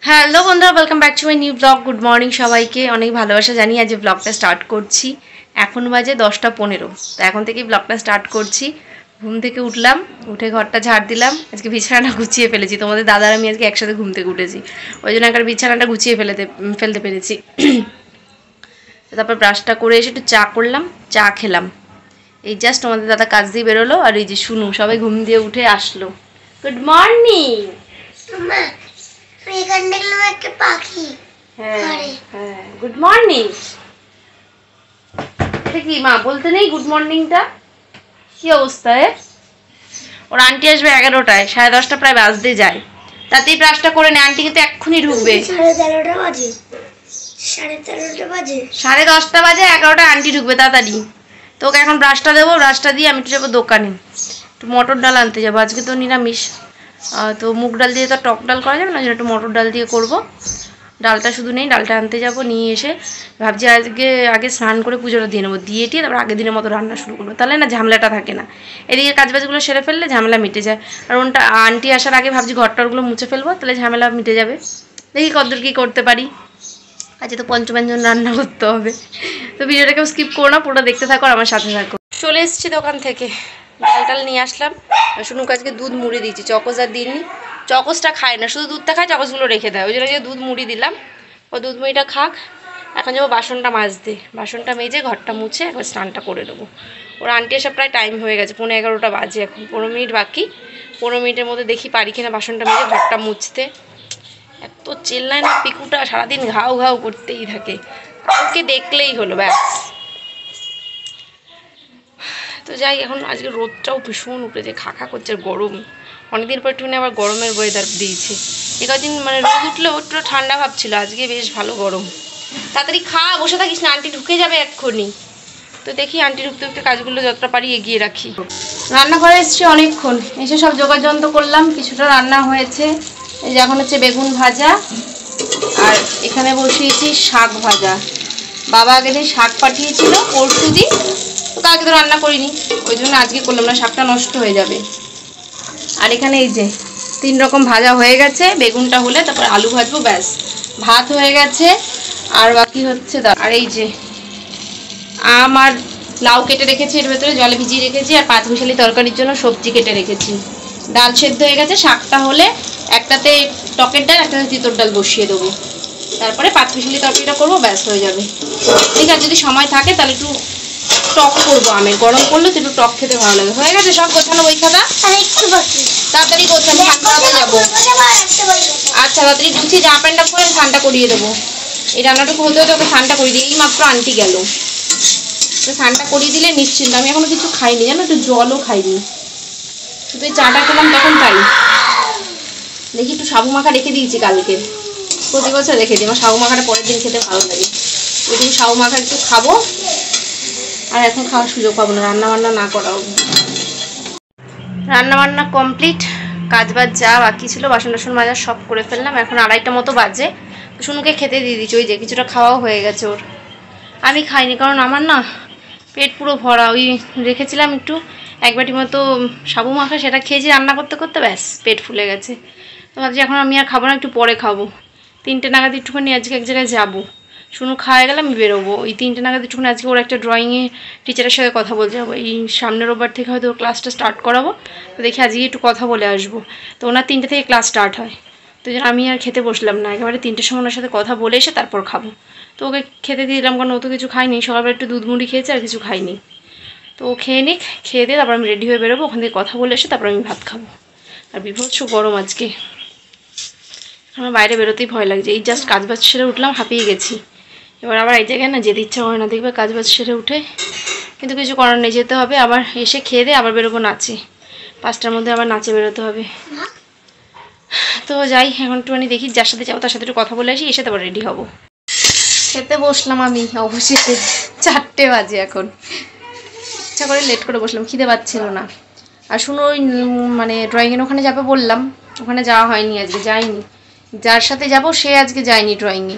Hello বন্ধুরা, welcome back to my new blog. Good morning সবাইকে, অনেক ভালোবাসা জানিয়ে আজ ব্লগটা স্টার্ট করছি। এখন বাজে 10:15, তো এখন থেকেই ব্লগটা স্টার্ট করছি। ঘুম থেকে উঠলাম, উঠে ঘরটা ঝাড় দিলাম। আজকে বিছানাটা গুছিয়ে ফেলেছি, তোমাদের দাদার আমি আজকে একসাথে ঘুম থেকে উঠেছি, ওই জন্য একবার বিছানাটা গুছিয়ে ফেলতে পেরেছি। তারপর ব্রাশটা করে এসে একটু চা করলাম, চা খেলাম। এই জাস্ট তোমাদের দাদা কাজ দিয়ে বেরোলো, আর এই যে শুনু সবাই ঘুম দিয়ে উঠে আসলো। Good morning. একটা পাখি। হ্যাঁ হ্যাঁ, গুড মর্নিং। এটা কি মা বলতে নেই গুড মর্নিংটা? কি অবস্থা? ওর আন্টি আসবে 11টায়, 10:30 প্রায় বাজতে যায়। তাতেই ব্রাশটা করে নে, আন্টি কিন্তু এক্ষুনি ঢুকবে। 13:30 বাজে, 13:30 বাজে, 10:30 বাজে, 11টায় আন্টি ঢুকবে, তাড়াতাড়ি। তোকে এখন ব্রাশটা দেবো, ব্রাশটা দিয়ে আমি একটু যাবো দোকানে, একটু মটর ডাল আনতে যাবো। আজকে তো নিরামিষ, তো মুগ ডাল দিয়ে তো টক ডাল করা যাবে না, একটু মটর ডাল দিয়ে করবো। ডালটা শুধু নেই, ডালটা আনতে যাবো। নিয়ে এসে ভাবছি আগে স্নান করে পুজোটা দিয়ে নেবো, দিয়ে তারপর আগের দিনের মতো রান্না শুরু করবো, তাহলে না ঝামেলাটা থাকে না। এদিকে কাজবাজগুলো সেরে ফেললে ঝামেলা মিটে যায়। আর ওটা আন্টি আসার আগে ভাবছি ঘরটারগুলো মুছে ফেলবো, তাহলে ঝামেলা মিটে যাবে। দেখি কতদূর কী করতে পারি। আজকে তো পঞ্চব্যঞ্জন রান্না করতে হবে, তো ভিডিওটাকেও স্কিপ করো না, পুরো দেখতে থাকো আর আমার সাথে থাকো। চলে এসেছি দোকান থেকে, ডাল নিয়ে আসলাম। শুনুক আজকে দুধ মুড়ি দিয়েছি, চকোস আর দিইনি। চকোসটা খায় না, শুধু দুধটা খায়, চকোসগুলো রেখে দেয়, ওই জন্য যে দুধ মুড়ি দিলাম। ও দুধ মুড়িটা খাক। এখন যাবো বাসনটা মাজতে, বাসনটা মেজে ঘরটা মুছে একবার স্নানটা করে নেবো। ওর আন্টি এসে প্রায় টাইম হয়ে গেছে, 11:15 বাজে, এখন 15 মিনিট বাকি। 15 মিনিটের মধ্যে দেখি পারি কিনা বাসনটা মেজে ঘরটা মুছতে। এত চেল্লায় না পিকুটা, সারাদিন ঘাউ ঘাউ করতেই থাকে, কাউকে দেখলেই হলো ব্যাস। তো যাই, এখন আজকে রোদটাও ভীষণ উঠেছে, খা করছে, গরম। অনেকদিন পর একটুখানি আবার গরমের ওয়েদার দিয়েছে। কদিন মানে রোদ উঠলেও একটু ঠান্ডা ভাব ছিল, আজকে বেশ ভালো গরম। তাড়াতাড়ি খা, বসে থাকিস না, আন্টি ঢুকে যাবে এক্ষুনি। তো দেখি আন্টি ঢুকতে কাজগুলো যতটা পারি এগিয়ে রাখি। রান্নাঘরে এসেছি অনেকক্ষণ, এসে সব যোগাযন্ত্র করলাম, কিছুটা রান্না হয়েছে। এই যে এখন হচ্ছে বেগুন ভাজা, আর এখানে বসিয়েছি শাক ভাজা। বাবা আগের দিন শাক পাঠিয়েছিল পরশু দিন, তো কালকে তো রান্না করিনি, ওই জন্য আজকে করলাম না, শাকটা নষ্ট হয়ে যাবে। আর এখানে এই যে 3 রকম ভাজা হয়ে গেছে, বেগুনটা হলে তারপর আলু ভাজবো, ব্যাস। ভাত হয়ে গেছে, আর বাকি হচ্ছে আর এই যে আমার লাউ কেটে রেখেছি, এর ভেতরে জলে ভিজিয়ে রেখেছি, আর পাঁচমিশালি তরকারির জন্য সবজি কেটে রেখেছি। ডাল সেদ্ধ হয়ে গেছে, শাকটা হলে একটাতে টকের ডাল, একটাতে তিতর ডাল বসিয়ে দেবো, তারপরে পাঁচমিশালি তরকারিটা করবো, ব্যাস হয়ে যাবে। ঠিক আছে, যদি সময় থাকে তাহলে একটু টক করবো, আমের গরম করলে তো একটু টক খেতে ভালো লাগে। হয়ে গেছে সব গোছানো, বই খাতা তাড়াতাড়ি গোছানো, ঠান্ডা যাবো। আচ্ছা, তাড়াতাড়ি গুছিয়ে জামা প্যান্টটা পরে ঠান্ডা করিয়ে দেবো। এই রান্নাটুকু হতে হতে ওকে ঠান্ডা করিয়ে দিই, এই মাত্র আন্টি গেল, তো ঠান্ডা করিয়ে দিলে নিশ্চিন্ত। আমি এখনো কিছু খাইনি জানো, একটু জলও খাইনি, শুধু এই চাটা খেলাম তখন, তাই। দেখি একটু সাবু মাখা রেখে দিয়েছি কালকে, প্রতি বছর রেখে দিই, আমার সাবু মাখাটা পরের দিন খেতে ভালো লাগে। ওই দিন সাবু মাখা একটু খাবো, আর এখন খাওয়ার সুযোগ পাবো না, রান্নাবান্না না করাও। রান্নাবান্না কমপ্লিট, কাজবাজ যা বাকি ছিল বাসন টাসন মাজা সব করে ফেললাম। এখন 2:30 মতো বাজে, শুনুকে খেতে দিয়ে দিচ্ছি। ওই যে কিছুটা খাওয়াও হয়ে গেছে ওর, আমি খাইনি, কারণ আমার না পেট পুরো ভরা। ওই রেখেছিলাম একটু 1 বাটি মতো সাবু মাখা, সেটা খেয়েছি রান্না করতে করতে, ব্যাস পেট ফুলে গেছে। তো ভাবছি এখন আমি আর খাবো না, একটু পরে খাবো। 3টে নাগাদ একটুখানি আজকে এক জায়গায় যাবো, শুনু খাওয়া গেলে আমি বেরোবো। ওই 3টে নাগাদ একটুখানি আজকে ওর একটা ড্রয়িংয়ে টিচারের সাথে কথা বলতে যাবো। এই সামনের রোববার থেকে হয়তো ওর ক্লাসটা স্টার্ট করাবো, তো দেখি আজকে একটু কথা বলে আসবো। তো ওনার 3টে থেকে ক্লাস স্টার্ট হয়, তো আমি আর খেতে বসলাম না, একেবারে 3টের সময় ওনার সাথে কথা বলে এসে তারপর খাবো। তো ওকে খেতে দিয়ে দিলাম, কারণ ও তো কিছু খাইনি, সকালবেলা একটু দুধ মুড়ি খেয়েছে, আর কিছু খাইনি। তো ও খেয়ে নিক, খেয়ে দিয়ে তারপর আমি রেডি হয়ে বেরোবো, ওখান থেকে কথা বলে এসে তারপর আমি ভাত খাবো। আর বিভৎস গরম আজকে, আমার বাইরে বেরোতেই ভয় লাগছে। এই জাস্ট কাজবাজ সেরে উঠলাম, হাঁপিয়ে গেছি। এবার আবার এই জায়গায় না যেতে ইচ্ছা করে না, দেখবে কাজবাজ সেরে উঠে, কিন্তু কিছু করার নেই, যেতে হবে। আবার এসে খেয়ে দিয়ে আবার বেরোবো নাচে, 5টার মধ্যে আবার নাচে বেরোতে হবে। তো যাই, এখন একটুখানি দেখি যার সাথে যাবো তার সাথে একটু কথা বলে আসি, এসে তারপর রেডি হবো। খেতে বসলাম আমি অবশেষে, 4টে বাজে এখন। ইচ্ছা করে লেট করে বসলাম, খিদে পাচ্ছিল না। আর শুনো, ওই মানে ড্রয়িংয়ের ওখানে যাবে বললাম, ওখানে যাওয়া হয়নি, আজকে যাইনি। যার সাথে যাব সে আজকে যায়নি ড্রয়িংয়ে,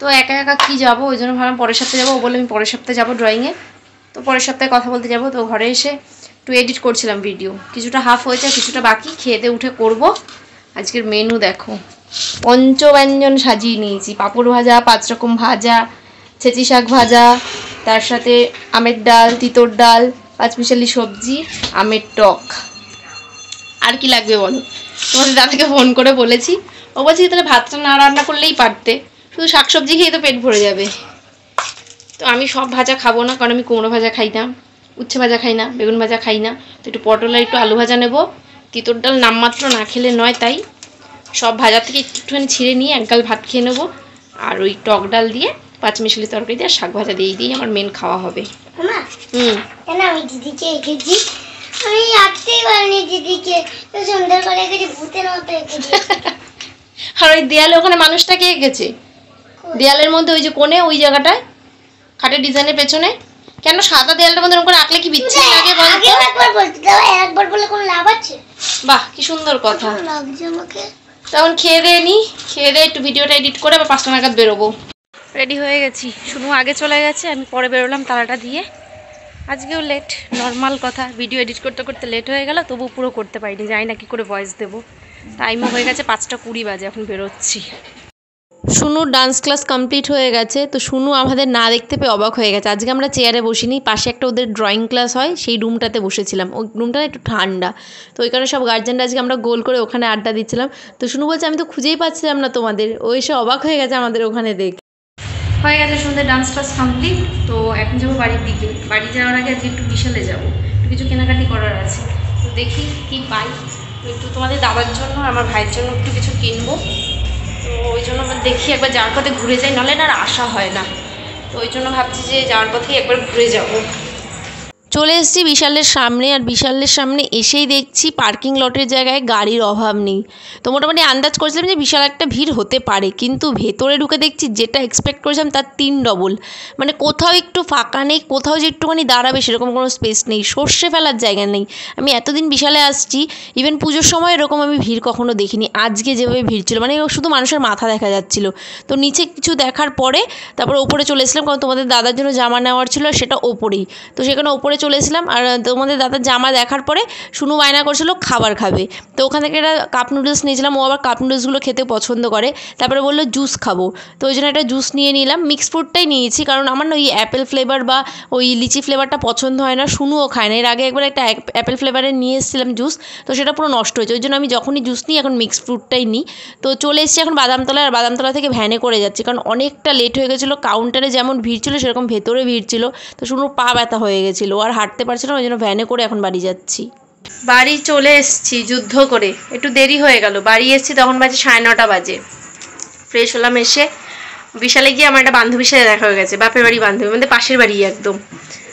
তো একা একা কী যাবো, ওই জন্য ভাবলাম পরের সপ্তাহে যাবো। ও বলে আমি পরের সপ্তাহে যাবো ড্রয়িংয়ে, তো পরের সপ্তাহে কথা বলতে যাবো। তো ঘরে এসে একটু এডিট করছিলাম ভিডিও, কিছুটা হাফ হয়েছে, কিছুটা বাকি, খেতে উঠে করব। আজকের মেনু দেখো, পঞ্চব্যঞ্জন সাজিয়ে নিয়েছি। পাঁপড় ভাজা, 5 রকম ভাজা, ছেঁচি শাক ভাজা, তার সাথে আমের ডাল, তিতর ডাল, 5 মিশালি সবজি, আমের টক। আর কি লাগবে বলো? তোমাদের দাদাকে ফোন করে বলেছি, ও বলছি তাহলে ভাতটা না রান্না করলেই পারতে, শুধু শাকসবজি খেয়ে তো পেট ভরে যাবে। তো আমি সব ভাজা খাবো না, কারণ আমি কুমড়ো ভাজা খাই না, উচ্ছে ভাজা খাই না, বেগুন ভাজা খাই না। তো একটু পটল আর একটু আলু ভাজা নেব। তিতর ডাল নামমাত্র না খেলে নয়, তাই সব ভাজা থেকে একটুখানি ছিঁড়ে নিয়ে একগাল ভাত খেয়ে নেবো। আর ওই টক ডাল দিয়ে 5 মিশালি তরকারি দিয়ে আর শাক ভাজা দিয়েই আমার মেন খাওয়া হবে। আমি দিদিকে এঁকেছি, আমি আঁকতেই পারিনি দিদিকে, তো সুন্দর করে এঁকেছি, ভূতের মতো এঁকেছি। আর ওই দেয়ালে ওখানে মানুষটাকে এঁকেছে, দেয়ালের মধ্যে ওই যে কোণে ওই জায়গাটায় খাটের ডিজাইনের পেছনে। কেন সাদা দেয়ালটার মধ্যে ওরকম আঁকলে কি বিচ্ছিরি লাগে বল? একবার বলতে দাও, একবার বলে কোনো লাভ আছে? বাহ, কি সুন্দর কথা। লাগছে আমাকে। তখন খেয়ে দিয়ে নিই, খেয়ে দিয়ে একটু ভিডিওটা এডিট করে আবার 5টা নাগাদ বেরোবো। রেডি হয়ে গেছি, শুনু আগে চলে গেছে, আমি পরে বেরোলাম তালাটা দিয়ে। আজকেও লেট, নর্মাল কথা, ভিডিও এডিট করতে করতে লেট হয়ে গেল, তবু পুরো করতে পারিনি, জানি না কী করে ভয়েস দেবো। টাইমও হয়ে গেছে 5টা 20 বাজে, এখন বেরোচ্ছি। শুনুর ডান্স ক্লাস কমপ্লিট হয়ে গেছে, তো শুনু আমাদের না দেখতে পেয়ে অবাক হয়ে গেছে। আজকে আমরা চেয়ারে বসিনি, পাশে একটা ওদের ড্রয়িং ক্লাস হয়, সেই রুমটাতে বসেছিলাম। ওই রুমটা একটু ঠান্ডা, তো ওই কারণে সব গার্জেনরা আজকে আমরা গোল করে ওখানে আড্ডা দিচ্ছিলাম। তো শুনু বলছে আমি তো খুঁজেই পাচ্ছিলাম না তোমাদের, ও এসে অবাক হয়ে গেছে আমাদের ওখানে দেখে। হয়ে গেছে সুন্দর ডান্স ক্লাস কমপ্লিট। তো এখন যাবো বাড়ির দিকে। বাড়ি যাওয়ার আগে আজকে একটু বিশালে যাবো, একটু কিছু কেনাকাটি করার আছে। তো দেখি কি পাই, একটু তোমাদের দাদার জন্য আমার ভাইয়ের জন্য একটু কিছু কিনবো। তো ওই জন্য দেখি একবার যাওয়ার পথে ঘুরে যাই, নাহলে না আর আসা হয় না। তো ওই জন্য ভাবছি যে যাওয়ার পথেই একবার ঘুরে যাবো। চলে এসেছি বিশালের সামনে, আর বিশালের সামনে এসেই দেখছি পার্কিং লটের জায়গায় গাড়ির অভাব নেই। তো মোটামুটি আন্দাজ করেছিলাম যে বিশাল একটা ভিড় হতে পারে, কিন্তু ভেতরে ঢুকে দেখছি যেটা এক্সপেক্ট করেছিলাম তার 3 ডবল। মানে কোথাও একটু ফাঁকা নেই, কোথাও যে একটুখানি দাঁড়াবে সেরকম কোনো স্পেস নেই, সর্ষে ফেলার জায়গা নেই। আমি এতদিন বিশালে আসছি, ইভেন পুজোর সময় এরকম আমি ভিড় কখনো দেখিনি। আজকে যেভাবে ভিড় ছিল, মানে শুধু মানুষের মাথা দেখা যাচ্ছিল। তো নিচে কিছু দেখার পরে তারপরে ওপরে চলে এসেছিলাম, কারণ তোমাদের দাদার জন্য জামা নেওয়ার ছিল, সেটা ওপরেই। তো সেখানে ওপরে চলে এসেছিলাম। আর তোমাদের দাদার জামা দেখার পরে শুনু বায়না করছিল খাবার খাবে, তো ওখান থেকে একটা কাপ নুডলস নিয়েছিলাম। ও আবার কাপ নুডলসগুলো খেতে পছন্দ করে। তারপরে বললো জুস খাবো, তো ওই জন্য একটা জুস নিয়ে নিলাম। মিক্স ফ্রুটটাই নিয়েছি, কারণ আমার না ওই অ্যাপেল ফ্লেভার বা ওই লিচি ফ্লেভারটা পছন্দ হয় না, শুনুও খায় না। এর আগে একবার একটা অ্যাপেল ফ্লেভারের নিয়ে এসেছিলাম জুস, তো সেটা পুরো নষ্ট হয়েছে। ওই জন্য আমি যখনই জুস নিই এখন মিক্স ফ্রুটটাই নিই। তো চলে এসেছি এখন বাদামতলা, আর বাদামতলা থেকে ভ্যানে করে যাচ্ছি, কারণ অনেকটা লেট হয়ে গেছিলো। কাউন্টারে যেমন ভিড় ছিল সেরকম ভেতরে ভিড় ছিল, তো শুনুর পা ব্যথা হয়ে গেছিলো, আর হাঁটতে পারছিল না, ওই জন্য ভ্যানে করে এখন বাড়ি যাচ্ছি। বাড়ি চলে এসেছি যুদ্ধ করে, একটু দেরি হয়ে গেল। বাড়ি এসেছি তখন বাজে 9:30 বাজে। ফ্রেশ হলাম, এসে বিশালে গিয়ে আমার একটা বান্ধবীর সাথে দেখা হয়ে গেছে, বাপের বাড়ি বান্ধবী, মানে পাশের বাড়ি একদম।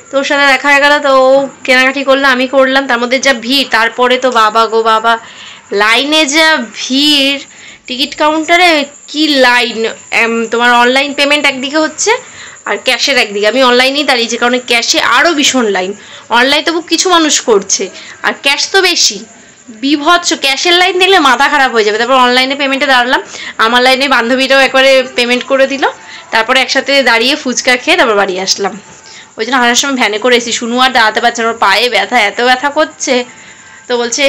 তো ওর সাথে দেখা হয়ে গেল, তো ও কেনাকাটি করলো, আমি করলাম। তার মধ্যে যা ভিড়, তারপরে তো বাবা গো বাবা, লাইনে যা ভিড়, টিকিট কাউন্টারে কি লাইন। তোমার অনলাইন পেমেন্ট একদিকে হচ্ছে আর ক্যাশের একদিকে। আমি অনলাইনেই দাঁড়িয়েছি, কারণ ক্যাশে আরও ভীষণ লাইন। অনলাইন তবু কিছু মানুষ করছে, আর ক্যাশ তো বেশি, বিভৎস। ক্যাশের লাইন দেখলে মাথা খারাপ হয়ে যাবে। তারপর অনলাইনে পেমেন্টে দাঁড়ালাম, আমার লাইনে বান্ধবীরাও একবারে পেমেন্ট করে দিল। তারপরে একসাথে দাঁড়িয়ে ফুচকা খেয়ে তারপর বাড়ি আসলাম। ওই জন্য আসার সময় ভ্যানে করে এসেছি। শুনু আর দাঁড়াতে পারছে না, ওর পায়ে ব্যথা, এত ব্যথা করছে, তো বলছে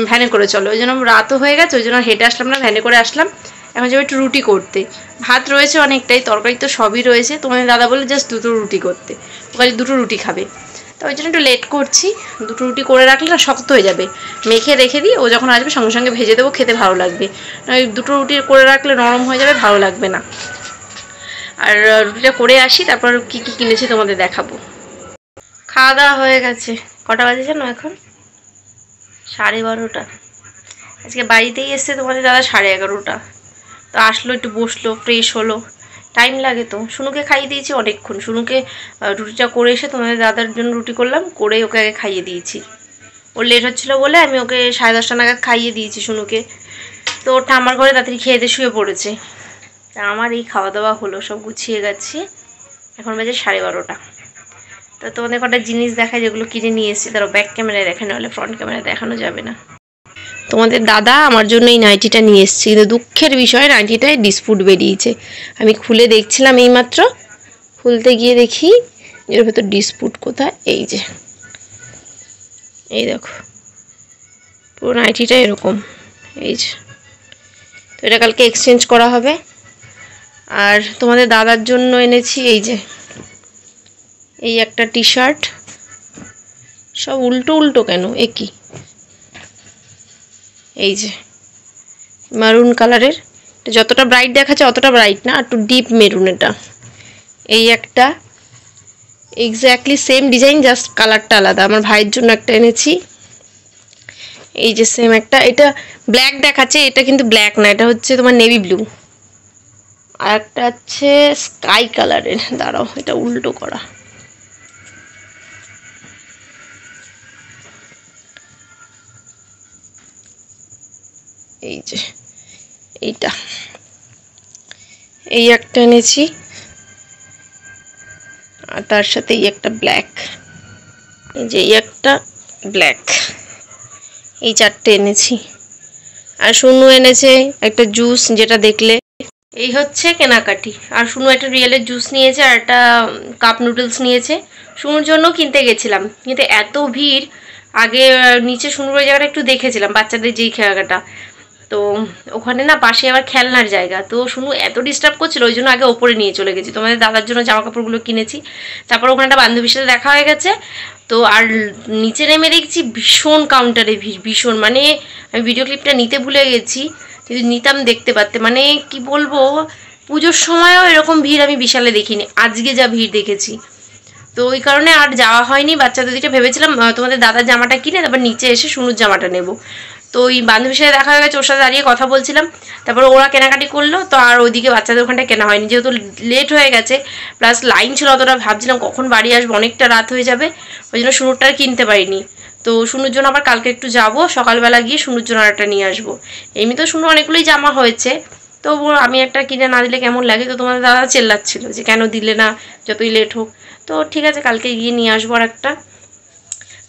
ভ্যানে করে চলো। ওই জন্য রাতও হয়ে গেছে, ওই জন্য হেঁটে আসলাম না, ভ্যানে করে আসলাম। এখন যাবো একটু রুটি করতে। ভাত রয়েছে অনেকটাই, তরকারি তো সবই রয়েছে। তোমাদের দাদা বলে জাস্ট 2টো রুটি করতে, ওখানে 2টো রুটি খাবে, তো ওই জন্য একটু লেট করছি। 2টো রুটি করে রাখলে না শক্ত হয়ে যাবে, মেখে রেখে দিই, ও যখন আসবে সঙ্গে সঙ্গে ভেজে দেবো, খেতে ভালো লাগবে। ওই 2টো রুটি করে রাখলে নরম হয়ে যাবে, ভালো লাগবে না। আর রুটিটা করে আসি, তারপর কী কী কিনেছি তোমাদের দেখাবো। খাওয়া দাওয়া হয়ে গেছে। কটা বাজে জানো এখন? 12:30। আজকে বাড়িতেই এসছে তোমাদের দাদা 11:30। তো আসলো, একটু বসলো, ফ্রেশ হলো, টাইম লাগে তো। শুনুকে খাইয়ে দিয়েছি অনেকক্ষণ। শুনুকে রুটিটা করে এসে তোমাদের দাদার জন্য রুটি করলাম, করে ওকে আগে খাইয়ে দিয়েছি। ওর লেট হচ্ছিলো বলে আমি ওকে 10:30 নাগাদ খাইয়ে দিয়েছি শুনুকে। তো ওটা আমার ঘরে তাড়াতাড়ি খেয়ে দিয়ে শুয়ে পড়েছে। তা আমার এই খাওয়া দাওয়া হলো, সব গুছিয়ে গেছি। এখন বাজে 12:30। তো তোমাদের কটা জিনিস দেখায় যেগুলো কিনে নিয়ে এসেছি, তারও ব্যাক ক্যামেরায় দেখানো, হলে ফ্রন্ট ক্যামেরায় দেখানো যাবে না। তোমাদের দাদা আমার জন্য এই নাইটিটা নিয়ে এসেছি, কিন্তু দুঃখের বিষয় নাইটিটায় ডিসপুট বেরিয়েছে। আমি খুলে দেখছিলাম এইমাত্র, খুলতে গিয়ে দেখি এর ভেতর ডিসপুট কোথায়, এই যে এই দেখো পুরো নাইটিটা এরকম, এই যে। তো এটা কালকে এক্সচেঞ্জ করা হবে। আর তোমাদের দাদার জন্য এনেছি এই যে এই একটা টি শার্ট, সব উল্টো উল্টো কেন একই, এই যে মারুন কালারের, যতটা ব্রাইট দেখাচ্ছে অতটা ব্রাইট না, একটু ডিপ মেরুন। এটা এই একটা এক্স্যাক্টলি সেম ডিজাইন, জাস্ট কালারটা আলাদা। আমার ভাইয়ের জন্য একটা এনেছি, এই যে সেম একটা, এটা ব্ল্যাক দেখাচ্ছে, এটা কিন্তু ব্ল্যাক না, এটা হচ্ছে তোমার নেভি ব্লু। আর একটা হচ্ছে স্কাই কালারের, দাঁড়াও এটা উল্টো করা, এই যে এইটা, এই একটা এনেছি। আর তার সাথে এই একটা ব্ল্যাক, এই যে এই একটা ব্ল্যাক, এই চারটে এনেছি। আর শুনু এনেছে একটা জুস, যেটা দেখলে। এই হচ্ছে কেনাকাটি। আর শুনু একটা রিয়েলের জুস নিয়েছে, আর একটা কাপ নুডলস নিয়েছে। শুনুর জন্য কিনতে গেছিলাম, কিন্তু এত ভিড়। আগে নিচে শুনুর ওই জায়গাটা একটু দেখেছিলাম, বাচ্চাদের যেই জায়গাটা, তো ওখানে না পাশে আবার খেলনার জায়গা, তো শুনু এত ডিস্টার্ব করছিল, ওই জন্য আগে ওপরে নিয়ে চলে গেছি। তোমাদের দাদার জন্য জামা কাপড়গুলো কিনেছি, তারপর ওখানে একটা বান্ধবীর সাথে দেখা হয়ে গেছে। তো আর নিচে নেমে দেখছি ভীষণ কাউন্টারে ভিড়, ভীষণ, মানে আমি ভিডিও ক্লিপটা নিতে ভুলে গেছি, যদি নিতাম দেখতে পারতে। মানে কি বলবো, পুজোর সময়ও এরকম ভিড় আমি বিশালে দেখিনি, আজকে যা ভিড় দেখেছি। তো ওই কারণে আর যাওয়া হয়নি। বাচ্চাদের দিকটা ভেবেছিলাম তোমাদের দাদার জামাটা কিনে তারপর নিচে এসে শুনুর জামাটা নেব। তো ওই বান্ধবীর সাথে দেখা হয়ে গেছে, ওর সাথে দাঁড়িয়ে কথা বলছিলাম, তারপর ওরা কেনাকাটি করলো। তো আর ওইদিকে বাচ্চাদের ওখানটা কেনা হয়নি, যেহেতু লেট হয়ে গেছে, প্লাস লাইন ছিল অতটা, ভাবছিলাম কখন বাড়ি আসবো, অনেকটা রাত হয়ে যাবে, ওই জন্য শুনুরটা আর কিনতে পারিনি। তো শুনুর জন্য আবার কালকে একটু যাবো, সকালবেলা গিয়ে শুনুর জন্য একটা নিয়ে আসবো। এমনি তো শুনু অনেকগুলোই জামা হয়েছে, তো আমি একটা কিনে না দিলে কেমন লাগে। তো তোমাদের দাদা চেল্লাচ্ছিল যে কেন দিলে না, যতই লেট হোক। তো ঠিক আছে, কালকে গিয়ে নিয়ে আসবো। আর একটা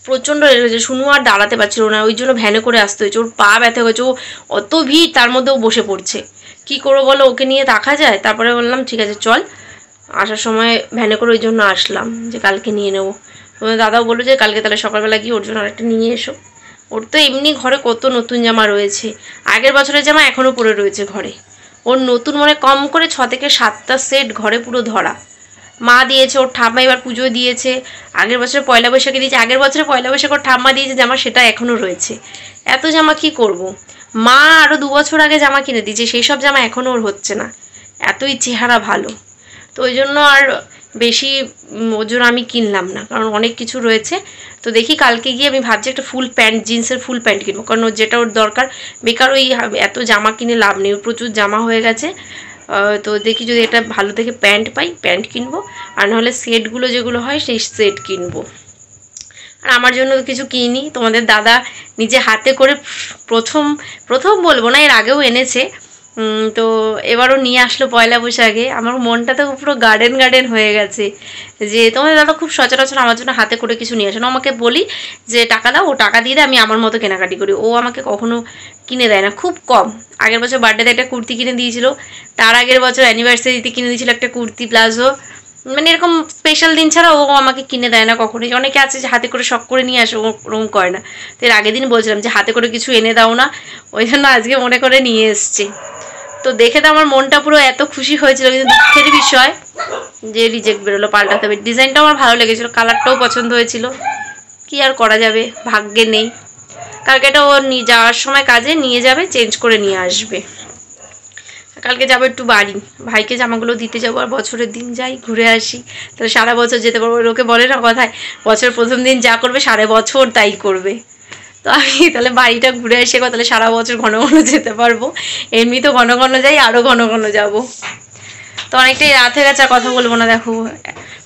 প্রচণ্ড লেট হয়েছে, শুনু আর দাঁড়াতে পারছিল না, ওই জন্য ভ্যানে করে আসতে হয়েছে, ওর পা ব্যথা হয়েছে, ও অত ভিড় তার মধ্যেও বসে পড়ছে, কি করবো বলো, ওকে নিয়ে থাকা যায়। তারপরে বললাম ঠিক আছে চল, আসার সময় ভ্যানে করে ওই জন্য আসলাম যে কালকে নিয়ে নেবো। তোমার দাদাও বললো যে কালকে তাহলে সকালবেলা গিয়ে ওর জন্য আরেকটা নিয়ে এসো। ওর তো এমনি ঘরে কত নতুন জামা রয়েছে, আগের বছরের জামা এখনও পরে রয়েছে ঘরে। ওর নতুন মানে কম করে 6 থেকে 7টা সেট ঘরে পুরো ধরা। মা দিয়েছে, ওর ঠাম্মা এবার পুজো দিয়েছে, আগের বছরে পয়লা বৈশাখে দিয়েছে, আগের বছরে পয়লা বৈশাখ ওর ঠাম্মা দিয়েছে জামা, সেটা এখনও রয়েছে। এত জামা কি করব। মা আরও 2 বছর আগে জামা কিনে দিয়েছে, সেই সব জামা এখনও ওর হচ্ছে না, এতই চেহারা ভালো। তো ওই জন্য আর বেশি ওর জন্য আমি কিনলাম না, কারণ অনেক কিছু রয়েছে। তো দেখি কালকে গিয়ে আমি ভাবছি একটা ফুল প্যান্ট, জিন্সের ফুল প্যান্ট কিনবো, কারণ ওর যেটা ওর দরকার, বেকার ওই এত জামা কিনে লাভ নেই, প্রচুর জামা হয়ে গেছে। তো দেখি যদি একটা ভালো থেকে প্যান্ট পাই, প্যান্ট কিনবো, আর নাহলে সেটগুলো যেগুলো হয় সেই সেট কিনবো। আর আমার জন্য কিছু কিনি, তোমাদের দাদা নিজে হাতে করে প্রথম বলবো না, এর আগেও এনেছে। তো এবারও নিয়ে আসলো পয়লা বৈশাখে, আমার মনটা তো পুরো গার্ডেন হয়ে গেছে যে তোমাদের দাদা খুব সচরাচর আমার জন্য হাতে করে কিছু নিয়ে আসে না। আমাকে বলি যে টাকা দাও, ও টাকা দিয়ে দেয়, আমি আমার মতো কেনাকাটি করি, ও আমাকে কখনো কিনে দেয় না, খুব কম। আগের বছর বার্থডেতে একটা কুর্তি কিনে দিয়েছিল, তার আগের বছর অ্যানিভার্সারিতে কিনে দিয়েছিল একটা কুর্তি প্লাজো, মানে এরকম স্পেশাল দিন ছাড়া ও আমাকে কিনে দেয় না কখনোই। অনেকে আছে যে হাতে করে শখ করে নিয়ে আসে, ওরকম করে না। তো এর আগের দিন বলছিলাম যে হাতে করে কিছু এনে দাও না, ওই জন্য আজকে মনে করে নিয়ে এসছে। তো দেখে তো আমার মনটা পুরো এত খুশি হয়েছিল, কিন্তু দুঃখের বিষয় যে রিজেক্ট বেরোলো, পাল্টাতে হবে। ডিজাইনটাও আমার ভালো লেগেছিলো, কালারটাও পছন্দ হয়েছিল, কি আর করা যাবে, ভাগ্যে নেই। কালকে এটা ও যাওয়ার সময় কাজে নিয়ে যাবে, চেঞ্জ করে নিয়ে আসবে। কালকে যাবো একটু বাড়ি, ভাইকে জামাগুলো দিতে যাবো, আর বছরের দিন যাই ঘুরে আসি, তাহলে সারা বছর যেতে পারবো। লোকে বলে না কথায়, বছর প্রথম দিন যা করবে সারা বছর তাই করবে। তো আমি তাহলে বাড়িটা ঘুরে আসি, তাহলে সারা বছর ঘন যেতে পারবো। এমনি তো ঘন যাই, আরও ঘন যাবো। তো অনেকটাই রাত হয়ে গেছে, আর কথা বলবো না, দেখো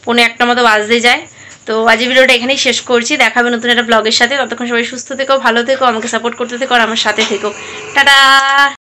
1:45 মতো বাজতে যায়। তো আজ ভিডিওটা এখানেই শেষ করছি, দেখাবে নতুন একটা ব্লগের সাথে। ততক্ষণ সবাই সুস্থ থেকো, ভালো থেকো, আমাকে সাপোর্ট করতে থেকো, আর আমার সাথে থেকো। টাটা।